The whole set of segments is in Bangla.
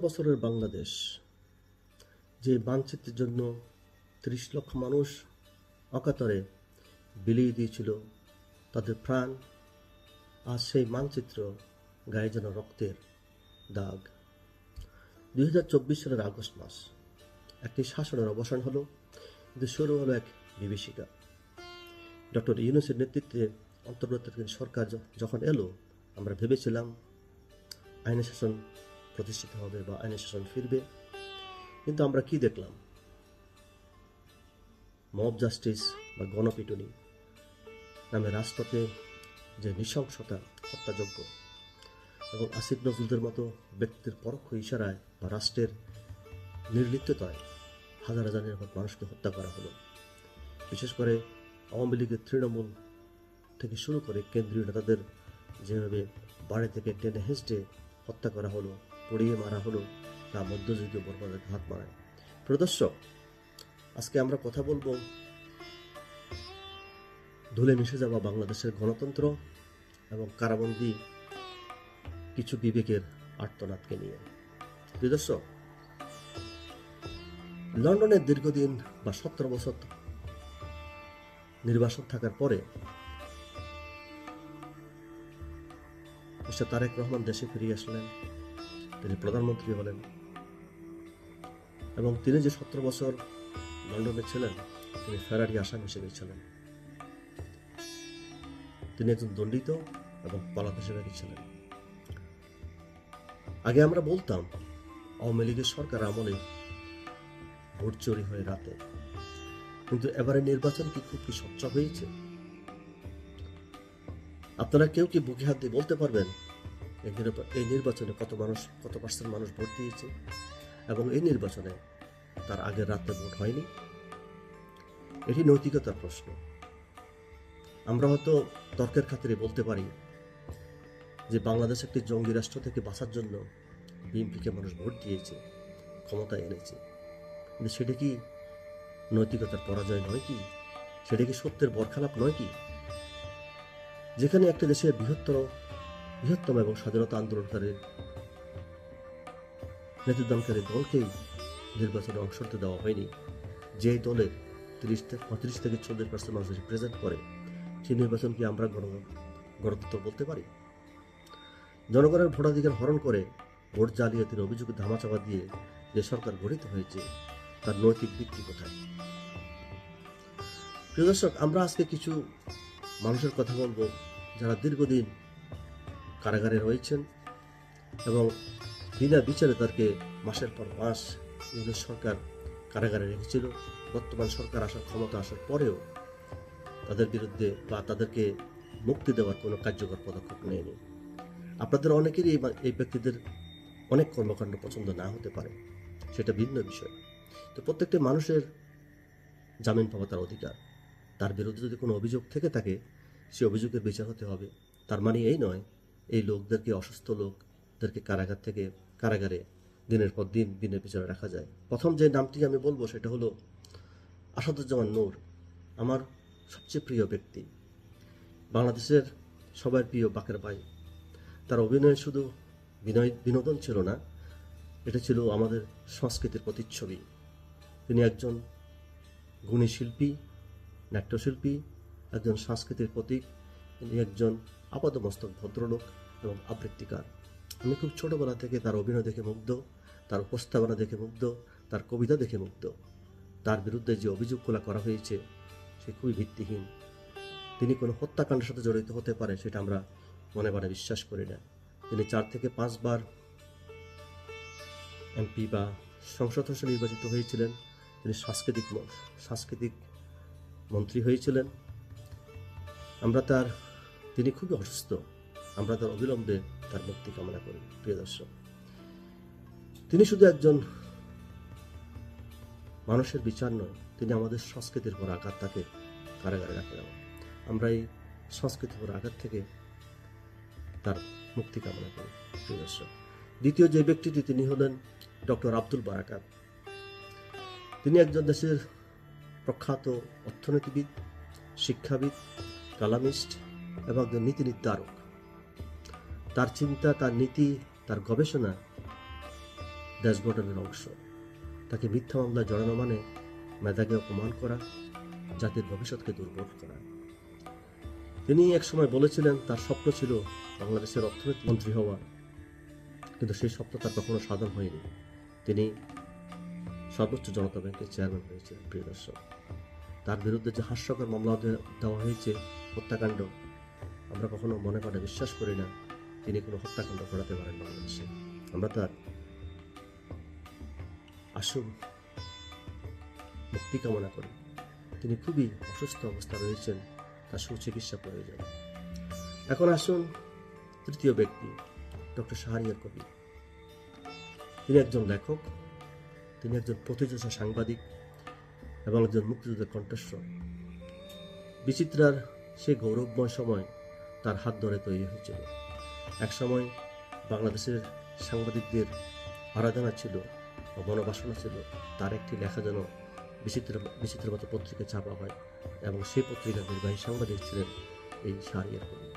বছরের বাংলাদেশ যে মানচিত্রের জন্য ৩০ লক্ষ মানুষ অকাতরে বিলিয়ে দিয়েছিল তাদের প্রাণ, আজ সেই মানচিত্র গায়ে যেন রক্তের দাগ। ২০২৪ সালের আগস্ট মাস একটি শাসনের অবসান হলো, কিন্তু শুরু হলো এক বিভীষিকা। ডক্টর ইউনূসের নেতৃত্বে অন্তর্বর্তীকালীন সরকার যখন এলো, আমরা ভেবেছিলাম আইনি শাসন প্রতিষ্ঠিত হবে বা আইনি শাসন ফিরবে, কিন্তু আমরা কি দেখলাম? মব জাস্টিস বা গণপিটুনি নামে রাজপথে যে নৃশংসতা, হত্যাযজ্ঞ এবং আসিফ নজরুলদের মতো ব্যক্তির পরোক্ষ ইশারায় বা রাষ্ট্রের নির্লিপ্ততায় হাজার হাজার নিরাপদ মানুষকে হত্যা করা হলো। বিশেষ করে আওয়ামী লীগের তৃণমূল থেকে শুরু করে কেন্দ্রীয় নেতাদের যেভাবে বাড়ি থেকে টেনে হেঁচড়ে হত্যা করা হলো, পড়িয়ে মারা হলো, তা মধ্যযুগীয় বর্বরতার হাত মারায়। প্রদর্শক, আজকে আমরা কথা বলবো ধুলে মিশে যাওয়া বাংলাদেশের গণতন্ত্র এবং কারাবন্দী কিছু বিবেকের আর্তনাদকে নিয়ে। প্রদর্শক, লন্ডনের দীর্ঘদিন বা ১৭ বছর নির্বাসন থাকার পরে মিস্টার তারেক রহমান দেশে ফিরে আসলেন। তিনি প্রধানমন্ত্রী হলেন এবং তিনি যে ১৭ বছর লন্ডনে ছিলেন, তিনি ফেরারি আসামি হিসেবে ছিলেন। তিনি একজন দণ্ডিত এবং পলাতক হিসেবে ছিলেন। আগে আমরা বলতাম আওয়ামী লীগের সরকার আমলে ভোট চুরি হয় রাতে, কিন্তু এবারে নির্বাচন কি খুব স্বচ্ছ হয়েছে? আপনারা কেউ কি বুকে হাত দিয়ে বলতে পারবেন এই নির্বাচনে কত পার্সেন্ট মানুষ ভোট দিয়েছে এবং এই নির্বাচনে তার আগের রাতে ভোট হয়নি? এটি নৈতিকতার প্রশ্ন। আমরা হয়তো তর্কের খাতিরে বলতে পারি যে বাংলাদেশ একটি জঙ্গি রাষ্ট্র থেকে বাঁচার জন্য বিএনপিকে মানুষ ভোট দিয়েছে, ক্ষমতায় এনেছে, কিন্তু সেটা কি নৈতিকতার পরাজয় নয় কি? সেটা কি সত্যের বরখেলাপ নয় কি? যেখানে একটা দেশের বৃহত্তম এবং স্বাধীনতা আন্দোলনকারী নেতৃত্বদানকারী দলকেই নির্বাচনে অংশ নিতে দেওয়া হয়নি, যে দলের ৩৫ থেকে ৪০% মানুষ রিপ্রেজেন্ট করে, সেই নির্বাচন কি আমরা গণতন্ত্র বলতে পারি? জনগণের ভোটাধিকার হরণ করে ভোট জালিয়াতির অভিযোগে ধামাচাপা দিয়ে যে সরকার গঠিত হয়েছে, তার নৈতিক ভিত্তি কোথায়? প্রিয় দর্শক, আমরা আজকে কিছু মানুষের কথা বলবো যারা দীর্ঘদিন কারাগারে রয়েছেন এবং বিনা বিচারে তাদেরকে মাসের পর মাস ইউনূস সরকার কারাগারে রেখেছিল। বর্তমান সরকার ক্ষমতা আসার পরেও তাদের বিরুদ্ধে বা তাদেরকে মুক্তি দেওয়ার কোনো কার্যকর পদক্ষেপ নেয়নি। আপনাদের অনেকেরই এই ব্যক্তিদের অনেক কর্মকাণ্ড পছন্দ না হতে পারে, সেটা ভিন্ন বিষয়। তো প্রত্যেকটি মানুষের জামিন পাওয়া তার অধিকার। তার বিরুদ্ধে যদি কোনো অভিযোগ থেকে থাকে, সে অভিযোগের বিচার হতে হবে। তার মানে এই নয় এই লোকদেরকে, অসুস্থ লোকদেরকে কারাগারে দিনের পর দিন বিনা বিচারে রাখা যায়। প্রথম যে নামটি আমি বলবো সেটা হলো আসাদুজ্জামান নূর, আমার সবচেয়ে প্রিয় ব্যক্তি, বাংলাদেশের সবার প্রিয় বাকের ভাই। তার অভিনয় শুধু বিনোদন ছিল না, এটা ছিল আমাদের সংস্কৃতির প্রতিচ্ছবি। তিনি একজন গুণী শিল্পী, নাট্যশিল্পী, একজন সাংস্কৃতিক প্রতীক। তিনি একজন আপাদমস্তক ভদ্রলোক এবং আবৃত্তিকার। আমি খুব ছোটবেলা থেকে তার অভিনয় দেখে মুগ্ধ, তার উপস্থাপনা দেখে মুগ্ধ, তার কবিতা দেখে মুগ্ধ। তার বিরুদ্ধে যে অভিযোগগুলো করা হয়েছে সে খুবই ভিত্তিহীন। তিনি কোনো হত্যাকাণ্ডের সাথে জড়িত হতে পারে সেটা আমরা মনে মনে বিশ্বাস করি না। তিনি 4 থেকে 5 বার এমপি বা সংসদ সদস্য নির্বাচিত হয়েছিলেন। তিনি সাংস্কৃতিক মন্ত্রী হয়েছিলেন। তিনি খুবই অসুস্থ, আমরা তার অবিলম্বে তার মুক্তি কামনা করি। প্রিয় দর্শক, তিনি শুধু একজন মানুষের বিচার নয়, তিনি আমাদের সংস্কৃতির উপর আঘাত, তাকে কারাগারে রাখা। আমরা এই সংস্কৃতির উপর আঘাত থেকে তার মুক্তি কামনা করি। প্রিয় দর্শক, দ্বিতীয় যে ব্যক্তিটি, তিনি হলেন ডক্টর আব্দুল বারাকাত। তিনি একজন দেশের প্রখ্যাত অর্থনীতিবিদ, শিক্ষাবিদ, কালামিস্ট এবং একজন নীতি নির্ধারক। তার চিন্তা, তার নীতি, তার গবেষণা দেশ গঠনের অংশ। তাকে মিথ্যা মামলায় জড়ানো মানে মেধাকে অপমান করা, জাতির ভবিষ্যৎকে দুর্বল করা। তিনি একসময় বলেছিলেন তার স্বপ্ন ছিল বাংলাদেশের অর্থনীতি মন্ত্রী হওয়া, কিন্তু সেই স্বপ্ন তার কখনো সাধন হয়নি। তিনি সর্বোচ্চ জনতা ব্যাংকের চেয়ারম্যান হয়েছিলেন। প্রিয় দর্শক, তার বিরুদ্ধে যে হাস্যকর মামলা দেওয়া হয়েছে, হত্যাকাণ্ড, আমরা কখনো মনে করে বিশ্বাস করি না তিনি কোনো হত্যাকাণ্ড ঘটাতে পারেন বাংলাদেশে। আমরা তার আশু মুক্তি কামনা করি। তিনি খুবই অসুস্থ অবস্থা রয়েছেন, তার সুচিকিৎসা প্রয়োজন। এখন আসুন তৃতীয় ব্যক্তি, ডক্টর শাহরিয়ার কবির। তিনি একজন লেখক, তিনি একজন প্রতিযোগী সাংবাদিক এবং একজন মুক্তিযুদ্ধের কণ্ঠস্বর। বিচিত্রার সে গৌরবময় সময় তার হাত ধরে তৈরি হয়েছিল। এক সময় বাংলাদেশের সাংবাদিকদের আরাধনা ছিল ও মনোবাসনা ছিল তার একটি লেখা যেন বিচিত্র মতো পত্রিকা ছাপা হয়, এবং সেই পত্রিকার নির্বাহী সাংবাদিক ছিলেন এই শাহরিয়ার কবির।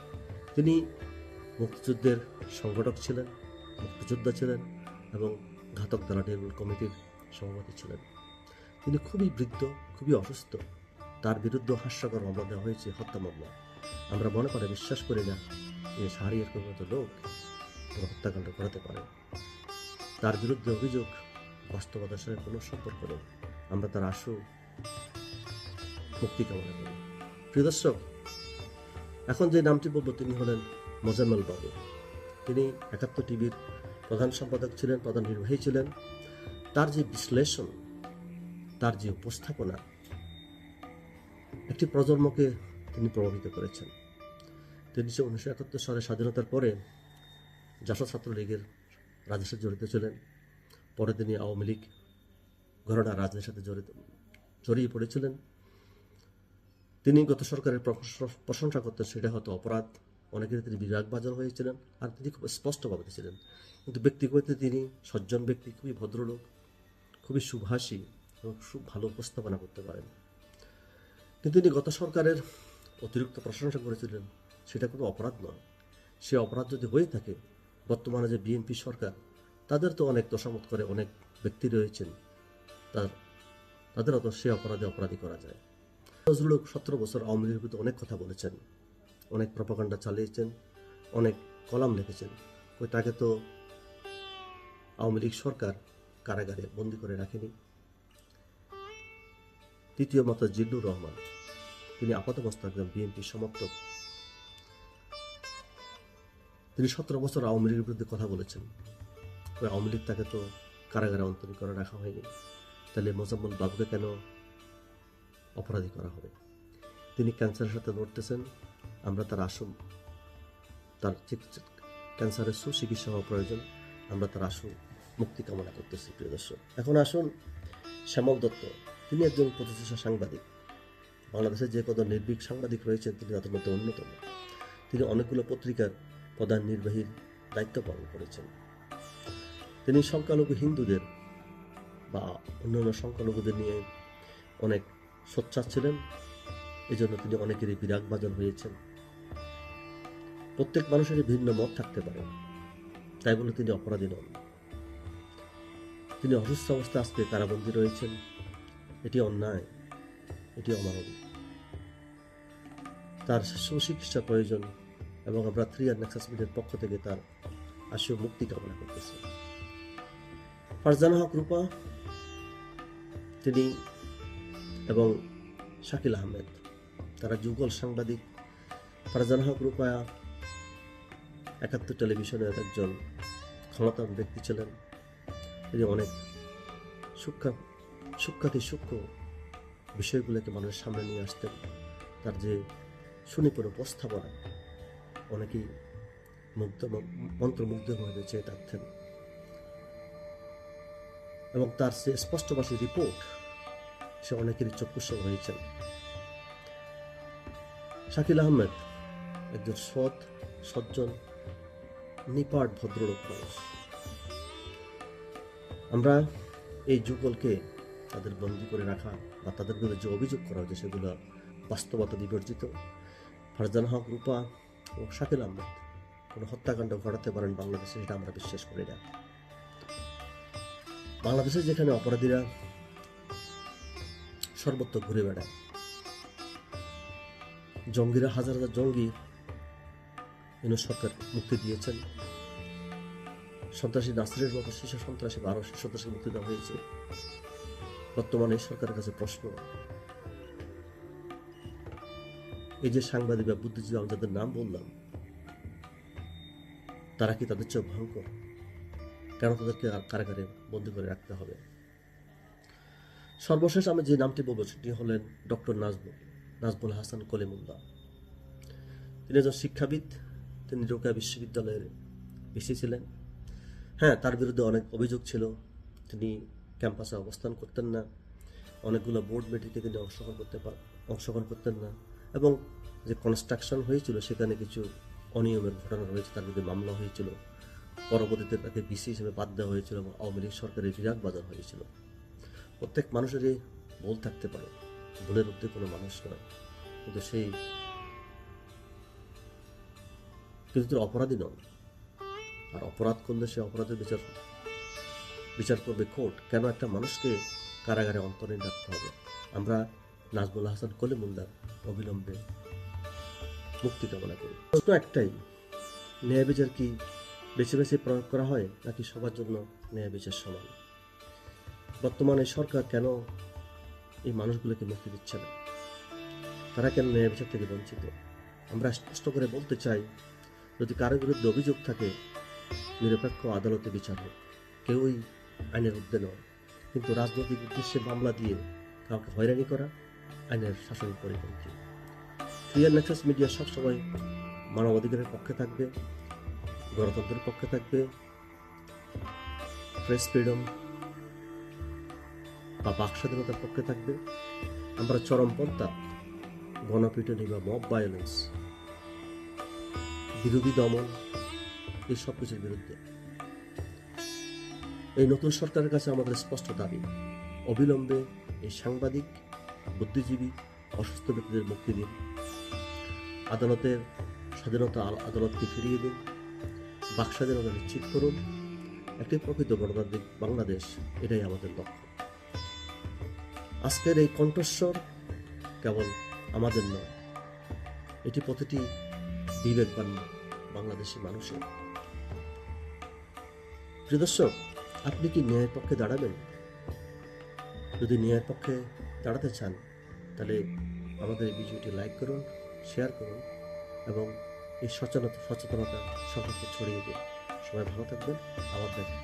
তিনি মুক্তিযুদ্ধের সংগঠক ছিলেন, মুক্তিযোদ্ধা ছিলেন এবং ঘাতক দলা নির্মূল কমিটির সভাপতি ছিলেন। তিনি খুবই বৃদ্ধ, খুবই অসুস্থ। তার বিরুদ্ধে হাস্যকর মামলা দেওয়া হয়েছে, হত্যা মামলা। আমরা মনে করে বিশ্বাস করি না যে শাহরিয়ার কবির মতো লোক কোনো হত্যাকাণ্ড করাতে পারে। তার বিরুদ্ধে অভিযোগ বাস্তবতার সঙ্গে কোনো সম্পর্ক নেই। আমরা তার আশু মুক্তি কামনা করি। প্রিয় দর্শক, এখন যে নামটি বলবো তিনি হলেন মোজাম্মেল বাবু। তিনি ৭১ টিভির প্রধান সম্পাদক ছিলেন, প্রধান নির্বাহী ছিলেন। তার যে বিশ্লেষণ, তার যে উপস্থাপনা, একটি প্রজন্মকে তিনি প্রভাবিত করেছেন। তিনি 19৭১ সালে স্বাধীনতার পরে জাসদ ছাত্রলীগের রাজনীতির সাথে জড়িত ছিলেন। পরে তিনি আওয়ামী লীগ ঘরানা রাজনীতির সাথে জড়িয়ে পড়েছিলেন। তিনি গত সরকারের প্রশংসা করতেন, সেটা হয়তো অপরাধ। অনেকের তিনি বিরাগভাজন হয়েছিলেন, আর তিনি খুব স্পষ্টভাবে ছিলেন। কিন্তু ব্যক্তিগত তিনি সজ্জন ব্যক্তি, খুবই ভদ্রলোক, খুবই সুভাষী এবং খুব ভালো উপস্থাপনা করতে পারেন। কিন্তু তিনি গত সরকারের অতিরিক্ত প্রশংসা করেছিলেন, সেটা কোনো অপরাধ নয়। সে অপরাধ যদি হয়ে থাকে, বর্তমানে যে বিএনপি সরকার, তাদের তো অনেক তোষামত করে অনেক ব্যক্তি রয়েছেন, তাদেরও তো সে অপরাধে অপরাধী করা যায়। নজরুল 17 বছর আওয়ামী লীগের বিরুদ্ধে অনেক কথা বলেছেন, অনেক প্রপাগান্ডা চালিয়েছেন, অনেক কলাম লিখেছেন। তাকে তো আওয়ামী লীগ সরকার কারাগারে বন্দী করে রাখেনি। তৃতীয় মাত্র জিল্লুর রহমান, তিনি আপাতমস্তক একজন বিএনপি সমর্থক। তিনি 17 বছর আওয়ামী লীগের বিরুদ্ধে কথা বলেছেন। ওই আওয়ামী লীগ তাকে তো কারাগারে অন্তরী করে রাখা হয়নি। তাহলে মোজাম্মেল বাবুকে কেন অপরাধী করা হবে? তিনি ক্যান্সারের সাথে লড়তেছেন। আমরা তার তার ক্যান্সারের সুচিকিৎসা হওয়া প্রয়োজন। আমরা তার মুক্তি কামনা করতেছি। প্রিয় দর্শক, এখন আসুন শ্যামল দত্ত। তিনি একজন প্রতিষ্ঠিত সাংবাদিক। বাংলাদেশের যে কত নির্ভীক সাংবাদিক রয়েছেন, তিনি তাদের মধ্যে অন্যতম। তিনি অনেকগুলো পত্রিকার প্রধান নির্বাহীর দায়িত্ব পালন করেছেন। তিনি সংখ্যালঘু হিন্দুদের বা অন্যান্য সংখ্যালঘুদের নিয়ে অনেক সোচ্চার ছিলেন। এই জন্য তিনি অনেকেরই বিরাগভাজন হয়েছেন। প্রত্যেক মানুষেরই ভিন্ন মত থাকতে পারে, তাই বলে তিনি অপরাধী নন। তিনি অসুস্থ অবস্থায় আজকে কারাবন্দী রয়েছেন। এটি অন্যায়, এটি অমানবিক। তার সুচিকিৎসা প্রয়োজন, এবং আমরা 3R নেক্সাস মিডিয়ার পক্ষ থেকে তার মুক্তি কামনা করতেছি। ফারজানা হক রূপা, তিনি এবং শাকিল আহমেদ, তারা যুগল সাংবাদিক। ফারজানা হক রূপা ৭১ টেলিভিশনের একজন ক্ষমতাবান ব্যক্তি ছিলেন। তিনি অনেক সূক্ষ্ম বিষয়গুলোকে মানুষের সামনে নিয়ে আসতেন। তার যে সুনিপুণ উপস্থাপনা, অনেকেই মন্ত্রমুগ্ধ হয়ে চেয়ে থাকতেন, এবং তার যে স্পষ্টভাষী রিপোর্ট, সে অনেকেরই চক্ষুষ্য হয়েছেন। শাকিল আহমেদ একজন সৎ, সজ্জন, নিপাট ভদ্রলোক মানুষ। আমরা এই যুগলকে তাদের বন্দী করে রাখা বা তাদের বিরুদ্ধে যে অভিযোগ করা হয়েছে, সেগুলো বাস্তবতা বিবর্জিত। ফারজানা হক রূপা ও শাকিল আহমেদ কোনো হত্যাকাণ্ড ঘটাতে পারেন বাংলাদেশে, সেটা আমরা বিশ্বাস করি না। বাংলাদেশে যেখানে অপরাধীরা সর্বত্র ঘুরে বেড়ায়, জঙ্গিরা হাজার হাজার জঙ্গি ইউনূস সরকার মুক্তি দিয়েছেন, সন্ত্রাসী নাসিরের মতো শীর্ষ সন্ত্রাসী 12 সন্ত্রাসী মুক্তি দেওয়া হয়েছে। বর্তমানে সরকারের কাছে প্রশ্ন, এই যে সাংবাদিক বা বুদ্ধিজীবী আমি যাদের নাম বললাম, তারা কি তাদের চেয়ে ভয়ঙ্কর? কেন তাদেরকে কারাগারে বন্দী করে রাখতে হবে? সর্বশেষ আমি যে নামটি বলবো সেটি হলেন ডক্টর নাজমুল হাসান কলিমুল্লাহ। তিনি একজন শিক্ষাবিদ, তিনি রোকেয়া বিশ্ববিদ্যালয়ের ভিসি ছিলেন। হ্যাঁ, তার বিরুদ্ধে অনেক অভিযোগ ছিল, তিনি ক্যাম্পাসে অবস্থান করতেন না, অনেকগুলো বোর্ড মিটিংয়ে তিনি অংশগ্রহণ করতেন না, এবং যে কনস্ট্রাকশন হয়েছিল সেখানে কিছু অনিয়মের ঘটনা রয়েছে, তার বিরুদ্ধে মামলা হয়েছিল। পরবর্তীতে তাকে ভিসি হিসেবে বাদ দেওয়া হয়েছিল এবং আওয়ামী লীগ সরকারের বিরাট বাজার হয়েছিল। প্রত্যেক মানুষেরই ভুল থাকতে পারে, ভুলের ঊর্ধ্বে কোনো মানুষ নয়, কিন্তু কিন্তু অপরাধী নন। আর অপরাধ করলে সে অপরাধের বিচার করবে কোর্ট। কেন একটা মানুষকে কারাগারে অন্তরীণ রাখতে হবে? আমরা নাজমুল হাসান কলিমুল্লাহর অবিলম্বে মুক্তি কামনা করি। প্রশ্ন একটাই, ন্যায় বিচার কি বেছে বেছে প্রয়োগ করা হয়, নাকি সবার জন্য ন্যায় বিচার সমান? বর্তমানে সরকার কেন এই মানুষগুলোকে মুক্তি দিচ্ছে না? তারা কেন ন্যায় বিচার থেকে বঞ্চিত? আমরা স্পষ্ট করে বলতে চাই, যদি কারো বিরুদ্ধে অভিযোগ থাকে, নিরপেক্ষ আদালতে বিচার হোক, কেউই আইনের ঊর্ধ্বে নয়। কিন্তু রাজনৈতিক উদ্দেশ্যে মামলা দিয়ে কাউকে হয়রানি করা আইনের শাসন পরিপন্থী। ক্লিয়ার নেক্সাস মিডিয়া সবসময় মানবাধিকারের পক্ষে থাকবে, গণতন্ত্রের পক্ষে থাকবে, প্রেস ফ্রিডম বা বাক স্বাধীনতার পক্ষে থাকবে। আমরা চরমপন্থা গণপিটুনি বা মব ভায়োলেন্স, বিরোধী দমন, এই সব কিছুর বিরুদ্ধে। এই নতুন সরকারের কাছে আমাদের স্পষ্ট দাবি, অবিলম্বে এই সাংবাদিক, বুদ্ধিজীবী, অসুস্থ ব্যক্তিদের মুক্তি দিন, আদালতের স্বাধীনতা আদালতকে ফিরিয়ে দিন, বাক স্বাধীনতা নিশ্চিত করুন। একটি প্রকৃত গণতান্ত্রিক বাংলাদেশ, এটাই আমাদের লক্ষ্য। আজকের এই কণ্ঠস্বর কেবল আমাদের নয়, এটি প্রতিটি বিবেকবান বাংলাদেশি মানুষের। প্রিয় দর্শক, আপনি কি ন্যায়ের পক্ষে দাঁড়াবেন? যদি ন্যায়ের পক্ষে দাঁড়াতে চান, তাহলে আমাদের এই ভিডিওটি লাইক করুন, শেয়ার করুন এবং এই সচেতনতা সম্পর্কে ছড়িয়ে দিন। সবাই ভালো থাকবেন, আবার দেখবেন।